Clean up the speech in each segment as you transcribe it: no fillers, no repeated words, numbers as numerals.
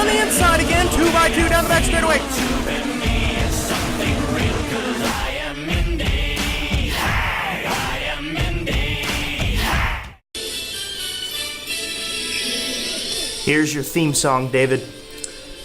on the inside again. 2x2 down the back straightaway. Here's your theme song, David.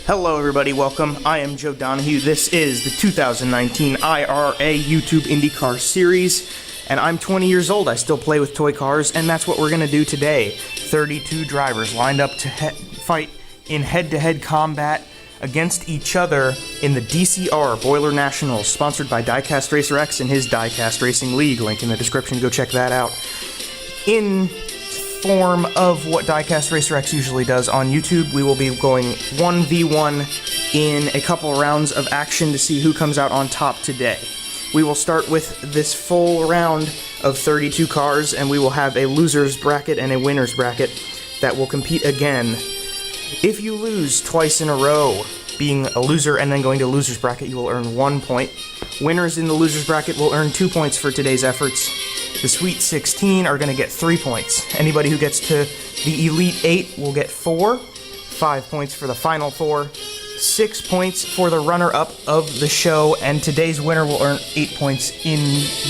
Hello everybody, welcome. I am Joe Donahue. This is the 2019 IRA YouTube IndyCar Series, and I'm 20 years old. I still play with toy cars, and that's what we're going to do today. 32 drivers lined up to fight in head-to-head combat against each other in the DCR Boilernationals, sponsored by Diecast Racer X and his Diecast Racing League. Link in the description, go check that out. In form of what Diecast Racer X usually does on YouTube, we will be going 1v1 in a couple rounds of action to see who comes out on top today. We will start with this full round of 32 cars, and we will have a loser's bracket and a winner's bracket that will compete again. If you lose twice in a row, being a loser and then going to a loser's bracket, you will earn 1 point. Winners in the loser's bracket will earn 2 points for today's efforts. The Sweet 16 are going to get 3 points. Anybody who gets to the Elite 8 will get 4. 5 points for the Final 4. 6 points for the runner-up of the show. And today's winner will earn 8 points in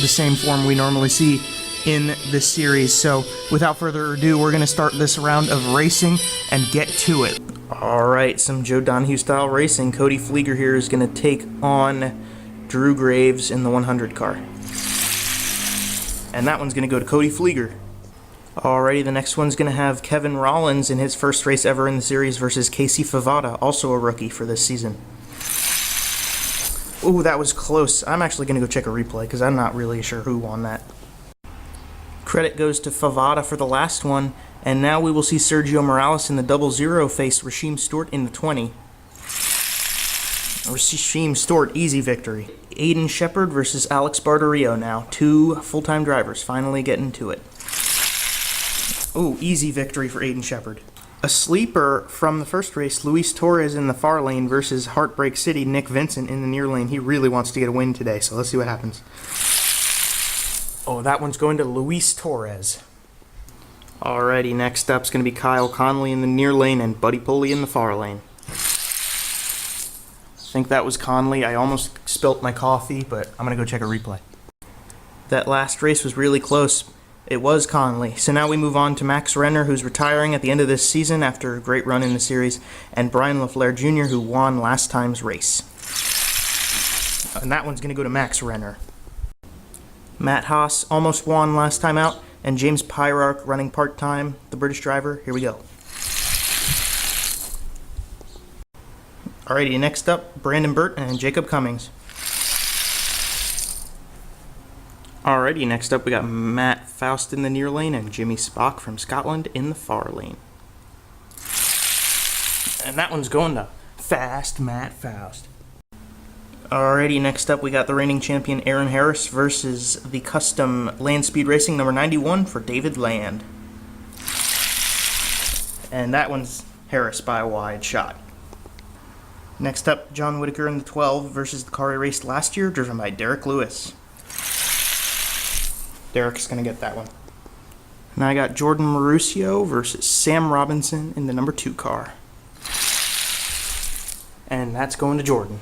the same form we normally see in this series. So without further ado, we're going to start this round of racing and get to it. Alright, some Joe Donahue style racing. Cody Flieger here is going to take on Drew Graves in the 100 car. And that one's going to go to Cody Flieger. Alrighty, the next one's going to have Kevin Rollins in his first race ever in the series versus Casey Favada, also a rookie for this season. Ooh, that was close. I'm actually going to go check a replay because I'm not really sure who won that. Credit goes to Favada for the last one, and now we will see Sergio Morales in the 00 face Rasheem Stewart in the 20. Rasheem Stewart, easy victory. Aiden Shepard versus Alex Bardarillo now. 2 full-time drivers finally getting to it. Ooh, easy victory for Aiden Shepard. A sleeper from the first race, Luis Torres in the far lane versus Heartbreak City, Nick Vincent in the near lane. He really wants to get a win today, so let's see what happens. Oh, that one's going to Luis Torres. Alrighty, next up's going to be Kyle Conley in the near lane and Buddy Pulley in the far lane. I think that was Conley. I almost spilt my coffee, but I'm going to go check a replay. That last race was really close. It was Conley. So now we move on to Max Renner, who's retiring at the end of this season after a great run in the series, and Brian LaFleur Jr., who won last time's race. And that one's going to go to Max Renner. Matt Haas almost won last time out, and James Pyrark running part-time, the British driver. Here we go. Alrighty, next up, Brandon Burt and Jacob Cummings. Alrighty, next up we got Matt Faust in the near lane and Jimmy Spock from Scotland in the far lane. And that one's going to Fast Matt Faust. Alrighty, next up we got the reigning champion Aaron Harris versus the custom Land Speed Racing number 91 for David Land. And that one's Harris by a wide shot. Next up, John Whitaker in the 12 versus the car he raced last year, driven by Derek Lewis. Derek's going to get that one. Now I got Jordan Marusio versus Sam Robinson in the number 2 car. And that's going to Jordan.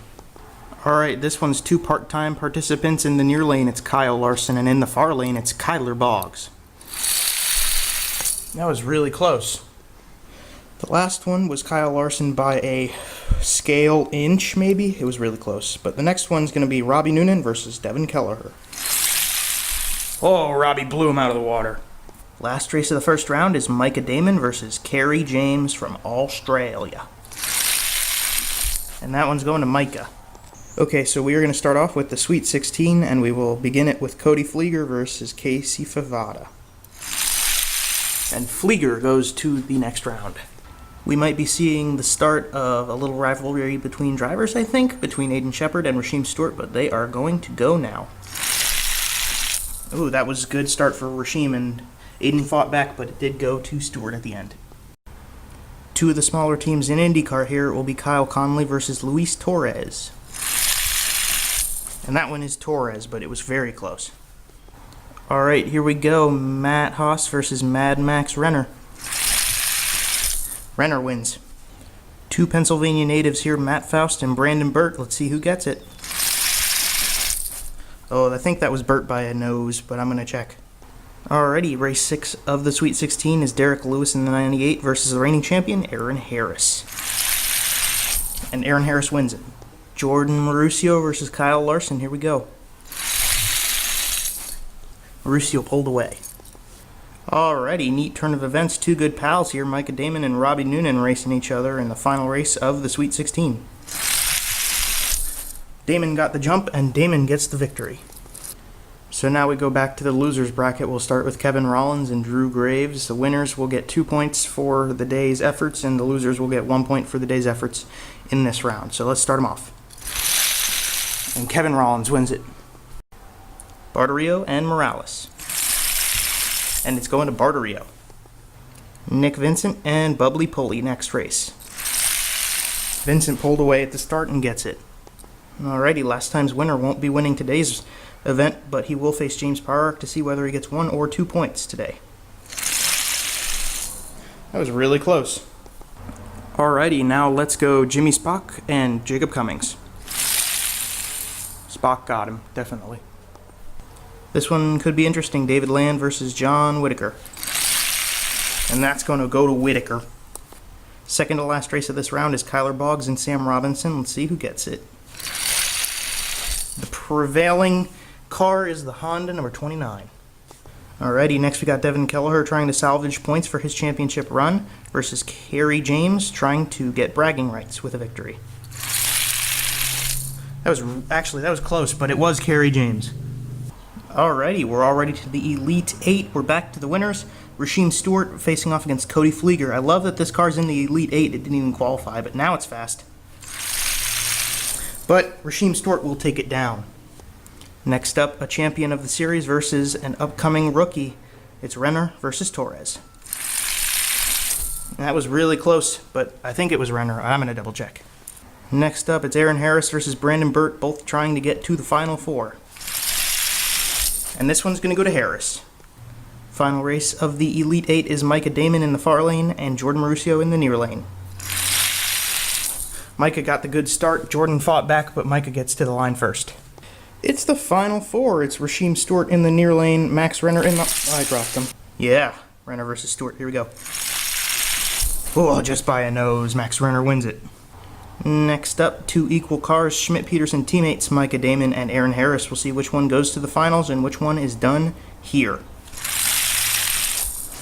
Alright, this one's 2 part-time participants. In the near lane, it's Kyle Larson, and in the far lane, it's Kyler Boggs. That was really close. The last one was Kyle Larson by a scale inch, maybe. It was really close. But the next one's going to be Robbie Noonan versus Devin Kelleher. Oh, Robbie blew him out of the water. Last race of the first round is Micah Damon versus Kerry James from Australia. And that one's going to Micah. Okay, so we are going to start off with the Sweet 16, and we will begin it with Cody Flieger versus Casey Favada. And Flieger goes to the next round. We might be seeing the start of a little rivalry between drivers, I think, between Aiden Shepard and Rasheem Stewart, but they are going to go now. Ooh, that was a good start for Rasheem, and Aiden fought back, but it did go to Stewart at the end. 2 of the smaller teams in IndyCar here will be Kyle Conley versus Luis Torres. And that one is Torres, but it was very close. Alright, here we go. Matt Haas versus Mad Max Renner. Renner wins. Two Pennsylvania natives here, Matt Faust and Brandon Burt. Let's see who gets it. Oh, I think that was Burt by a nose, but I'm going to check. Alrighty, race 6 of the Sweet 16 is Derek Lewis in the 98 versus the reigning champion, Aaron Harris. And Aaron Harris wins it. Jordan Marusio versus Kyle Larson. Here we go. Marusio pulled away. Alrighty, neat turn of events. Two good pals here, Micah Damon and Robbie Noonan, racing each other in the final race of the Sweet 16. Damon got the jump, and Damon gets the victory. So now we go back to the losers bracket. We'll start with Kevin Rollins and Drew Graves. The winners will get 2 points for the day's efforts, and the losers will get 1 point for the day's efforts in this round. So let's start them off. And Kevin Rollins wins it. Barterio and Morales. And it's going to Barterio. Nick Vincent and Bubbly Pulley next race. Vincent pulled away at the start and gets it. Alrighty, last time's winner won't be winning today's event, but he will face James Park to see whether he gets 1 or 2 points today. That was really close. Alrighty, now let's go Jimmy Spock and Jacob Cummings. Spock got him, definitely. This one could be interesting. David Land versus John Whitaker. And that's going to go to Whitaker. Second to last race of this round is Kyler Boggs and Sam Robinson. Let's see who gets it. The prevailing car is the Honda number 29. Alrighty, next we got Devin Kelleher trying to salvage points for his championship run versus Kerry James trying to get bragging rights with a victory. That was close, but it was Kerry James. Alrighty, we're already to the Elite 8. We're back to the winners. Rasheem Stewart facing off against Cody Flieger. I love that this car's in the Elite 8. It didn't even qualify, but now it's fast. But Rasheem Stewart will take it down. Next up, a champion of the series versus an upcoming rookie. It's Renner versus Torres. And that was really close, but I think it was Renner. I'm going to double check. Next up, it's Aaron Harris versus Brandon Burt, both trying to get to the Final Four. And this one's going to go to Harris. Final race of the Elite 8 is Micah Damon in the far lane and Jordan Marusio in the near lane. Micah got the good start. Jordan fought back, but Micah gets to the line first. It's the Final Four. It's Rasheem Stewart in the near lane, Max Renner in the... I dropped him. Yeah, Renner versus Stewart. Here we go. Oh, just by a nose. Max Renner wins it. Next up, two equal cars, Schmidt-Peterson teammates Micah Damon and Aaron Harris. We'll see which one goes to the finals and which one is done here.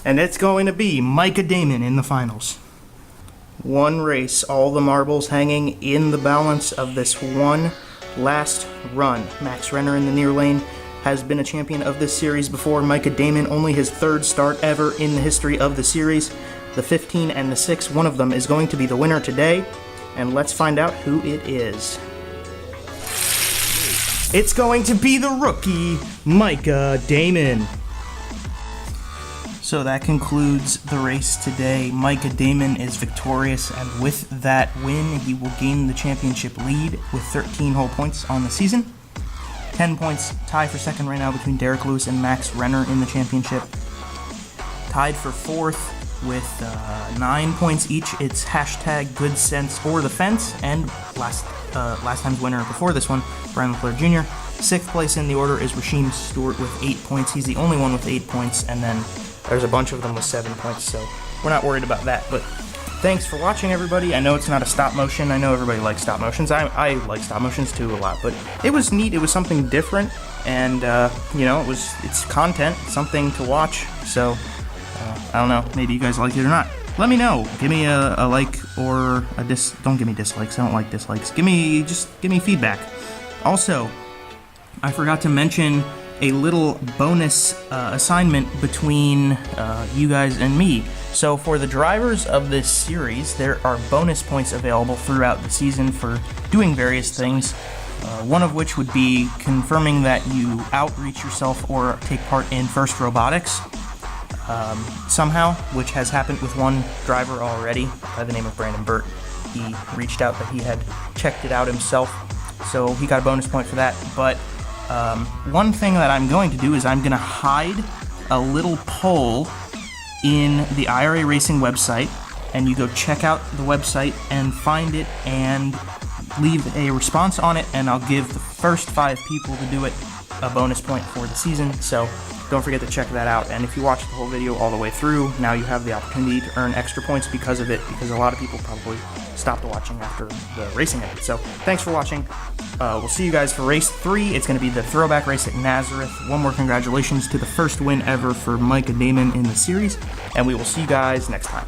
And it's going to be Micah Damon in the finals. One race, all the marbles hanging in the balance of this one last run. Max Renner in the near lane has been a champion of this series before. Micah Damon, only his third start ever in the history of the series. The 15 and the 6, one of them is going to be the winner today. And let's find out who it is. It's going to be the rookie, Micah Damon. So that concludes the race today. Micah Damon is victorious, and with that win, he will gain the championship lead with 13 whole points on the season. 10 points, tie for second right now between Derek Lewis and Max Renner in the championship. Tied for fourth with 9 points each. It's hashtag good sense for the fence, and last time's winner before this one, Brian LeClaire Jr. Sixth place in the order is Rasheem Stewart with 8 points. He's the only one with 8 points, and then there's a bunch of them with 7 points, so we're not worried about that. But thanks for watching, everybody. I know it's not a stop motion. I know everybody likes stop motions. I like stop motions too a lot, but it was neat. It was something different, and it's content, something to watch. So I don't know, maybe you guys liked it or not. Let me know. Give me a like or a don't give me dislikes. I don't like dislikes. Give me feedback. Also, I forgot to mention a little bonus assignment between you guys and me. So for the drivers of this series, there are bonus points available throughout the season for doing various things. One of which would be confirming that you outreach yourself or take part in First Robotics. Somehow, which has happened with one driver already by the name of Brandon Burt. He reached out that he had checked it out himself, so he got a bonus point for that. But one thing that I'm going to do is I'm going to hide a little poll in the IRA Racing website, and you go check out the website and find it and leave a response on it, and I'll give the first 5 people to do it a bonus point for the season. So don't forget to check that out. And if you watch the whole video all the way through, now you have the opportunity to earn extra points because of it, because a lot of people probably stopped watching after the racing ended. So thanks for watching. We'll see you guys for race 3. It's going to be the throwback race at Nazareth. One more congratulations to the first win ever for Micah Damon in the series, and we will see you guys next time.